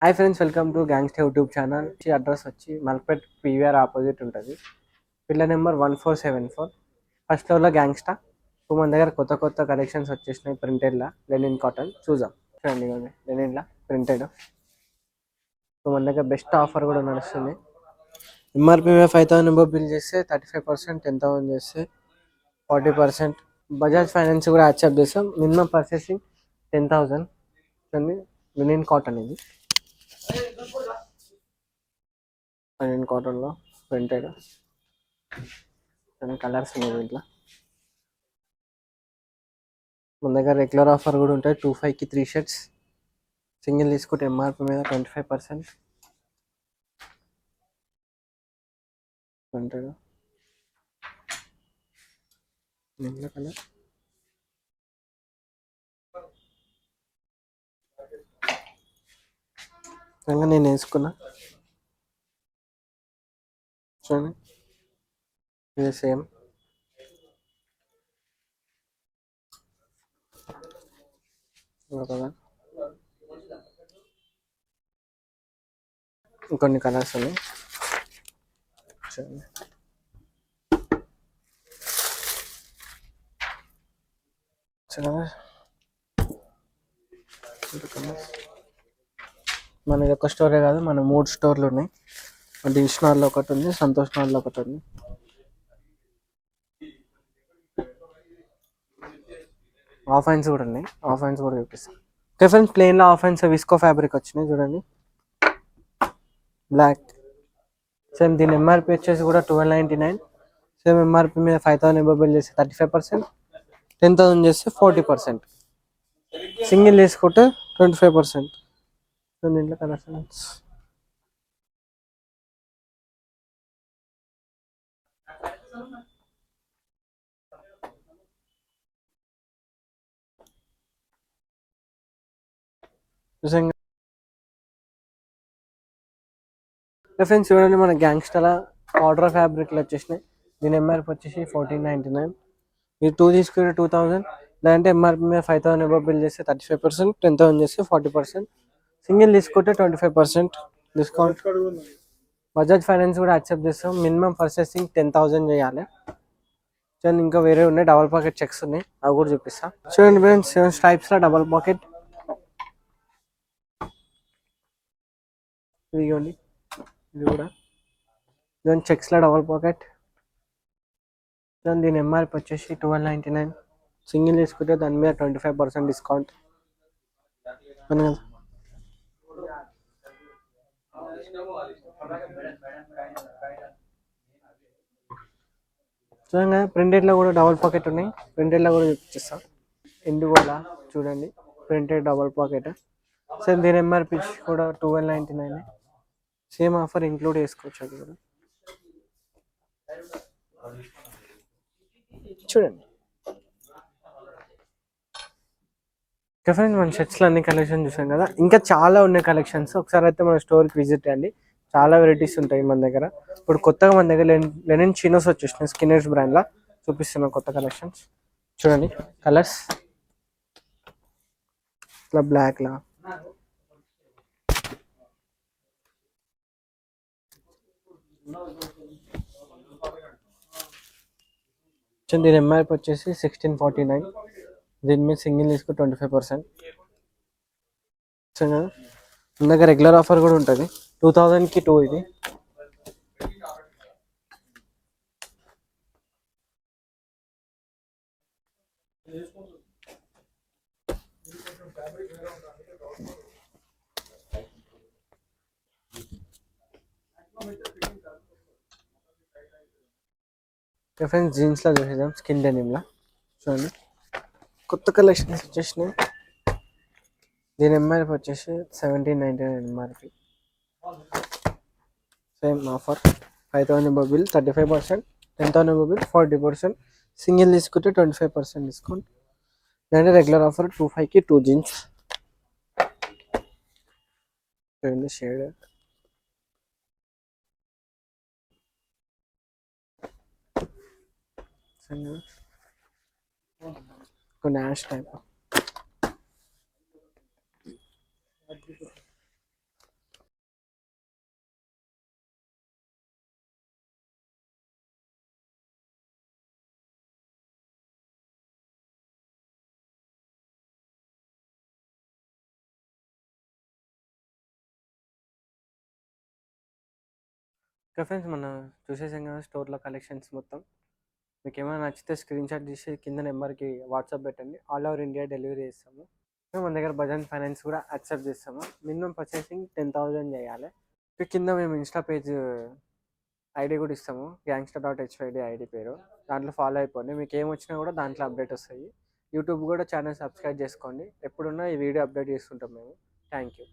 Hi friends, welcome to gangster YouTube channel. ఈ address వచ్చి Malpet PVR opposite ఉంటుంది. Pillar number 1474, first ఫ్లోర్లో గ్యాంగ్స్టా. ఇప్పుడు మన దగ్గర కొత్త కొత్త కలెక్షన్స్ వచ్చేసినాయి. ప్రింటెడ్లా లెనిన్ కాటన్ చూద్దాం. చూడండి, ఇవ్వండి లెనిన్లా ప్రింటెడ్. ఇప్పుడు మన దగ్గర బెస్ట్ ఆఫర్ కూడా నడుస్తుంది. ఎంఆర్పీ 5,000 బిల్ చేస్తే 35%, 10,000 చేస్తే 40%. బజాజ్ ఫైనాన్స్ కూడా యాక్సెప్ట్ చేస్తాం. Minimum purchasing 10,000. చూడండి, లెనిన్ కాటన్ ఇది. లెనిన్ కాటన్లో ప్రింటెడ్ కొన్ని కలర్స్ ఉన్నాయి దీంట్లో. మన దగ్గర రెగ్యులర్ ఆఫర్ కూడా ఉంటాయి. 25కి 3 షర్ట్స్. సింగిల్ తీసుకుంటే ఎంఆర్పి మీద 25%. ప్రింటెడ్ దీంట్లో కలర్ నేను వేసుకున్నా. చూడండి, ఇది సేమ్. కలర్ ఇంకొన్ని కలర్స్ ఉన్నాయి. చూడండి, మన ఇది ఒక స్టోరే కాదు, మన 3 స్టోర్లు ఉన్నాయి. దిల్షనాల్లో ఒకటి ఉంది, సంతోష్ నగర్లో ఒకటి ఉంది. ఆఫ్ హ్యాండ్స్ కూడా ఉన్నాయి. ఆఫ్ హ్యాండ్స్ కూడా చూపిస్తాం. ఓకే ఫ్రెండ్స్, ప్లెయిన్లో ఆఫ్ హ్యాండ్స్ విస్కో ఫ్యాబ్రిక్ వచ్చినాయి. చూడండి, బ్లాక్. సేమ్ దీని ఎంఆర్పి వచ్చేసి కూడా 1299. సేమ్ ఎంఆర్పి మీద 5,000 బిల్ చేస్తే 35%, 10,000 చేస్తే 40%. సింగిల్ తీసుకుంటే 25%. దీంట్లో కలర్స్ ఫ్రెండ్స్. చూడండి, మన గ్యాంగ్స్టర్ ఆర్డర్ ఫ్యాబ్రిక్లు వచ్చేసినాయి. దీని ఎంఆర్పి వచ్చేసి 1499. మీరు 2 తీసుకుంటే 2,000. లేదంటే ఎంఆర్పి మీద 5,000 బిల్ చేస్తే 35%, 10,000 చేస్తే 40%. సింగిల్ తీసుకుంటే 25% డిస్కౌంట్. బజాజ్ ఫైనాన్స్ కూడా యాక్సెప్ట్ చేస్తాం. మినిమం పర్చేసింగ్ 10,000 చేయాలి. చూడండి, ఇంకా వేరే ఉన్నాయి. డబల్ పాకెట్ చెక్స్ ఉన్నాయి, అవి కూడా చూపిస్తా. చూడండి ఫ్రెండ్స్, 7 స్ట్రైప్స్లో డబల్ పాకెట్. ఇదిగోండి, ఇది కూడా దాని చెక్స్లో డబల్ పాకెట్. దీని ఎంఆర్పి వచ్చేసి 1299. సింగిల్ తీసుకుంటే దాని మీద 25% డిస్కౌంట్. చూడండి, ప్రింటెడ్లో కూడా డబల్ పాకెట్ ఉన్నాయి. ప్రింటెడ్లో కూడా చూపిస్తాం. ఇండిగోలా చూడండి, ప్రింటెడ్ డబల్ పాకెట్. సేమ్ దీని ఎంఆర్పి కూడా 1299. సేమ్ ఆఫర్ ఇంక్లూడ్ చేసుకోవచ్చు. అది కూడా చూడండి. ఫ్రెండ్స్, మన షర్ట్స్లో అన్ని కలెక్షన్ చూసాం కదా, ఇంకా చాలా ఉన్నాయి కలెక్షన్స్. ఒకసారి అయితే మన స్టోర్కి విజిట్ చేయండి. చాలా వెరైటీస్ ఉంటాయి మన దగ్గర. ఇప్పుడు కొత్తగా మన దగ్గర లెనిన్ చినోస్ వచ్చేసినాయి. స్కిన్నర్స్ బ్రాండ్లా చూపిస్తున్నాం కొత్త కలెక్షన్స్. చూడండి, కలర్స్ ఇట్లా బ్లాక్లా. దీని ఎంఆర్పి వచ్చేసి 1649. దీని మీద సింగిల్ తీసుకు 25%. మన దగ్గర రెగ్యులర్ ఆఫర్ కూడా ఉంటుంది. 2,000కి 2 ఇది. ఫ్రెండ్స్, జీన్స్లో చూసేద్దాం. స్కిన్ డెనిమ్లా చూడండి, కొత్త కలెక్షన్స్ వచ్చేసినాయి. దీని ఎంఆర్పి వచ్చేసి 1799 MRP. Same offer. 5,000 bill 35%, 10,000 bill 40%. Single తీసుకుంటే 25% డిస్కౌంట్. లేదంటే రెగ్యులర్ ఆఫర్ 25కి 2 జీన్స్. చూడండి, షేడ్ కొన్ని యాష్ టైప్. ఓకే ఫ్రెండ్స్, మనం చూసేసాం కదా స్టోర్లో కలెక్షన్స్ మొత్తం. మీకు ఏమైనా నచ్చితే స్క్రీన్ షాట్ తీసి కింద నెంబర్కి వాట్సాప్ పెట్టండి. ఆల్ ఓవర్ ఇండియా డెలివరీ చేస్తాము. మన దగ్గర బజాజ్ ఫైనాన్స్ కూడా యాక్సెప్ట్ చేస్తాము. మినిమం పర్చేసింగ్ 10,000 చేయాలి. కింద మేము ఇన్స్టా పేజ్ ఐడి కూడా ఇస్తాము, gangster.hyd ఐడి పేరు. దాంట్లో ఫాలో అయిపోండి. మీకు ఏం వచ్చినా కూడా దాంట్లో అప్డేట్ వస్తాయి. యూట్యూబ్ కూడా ఛానల్ సబ్స్క్రైబ్ చేసుకోండి. ఎప్పుడున్నా ఈ వీడియో అప్డేట్ చేస్తుంటాం మేము. Thank you.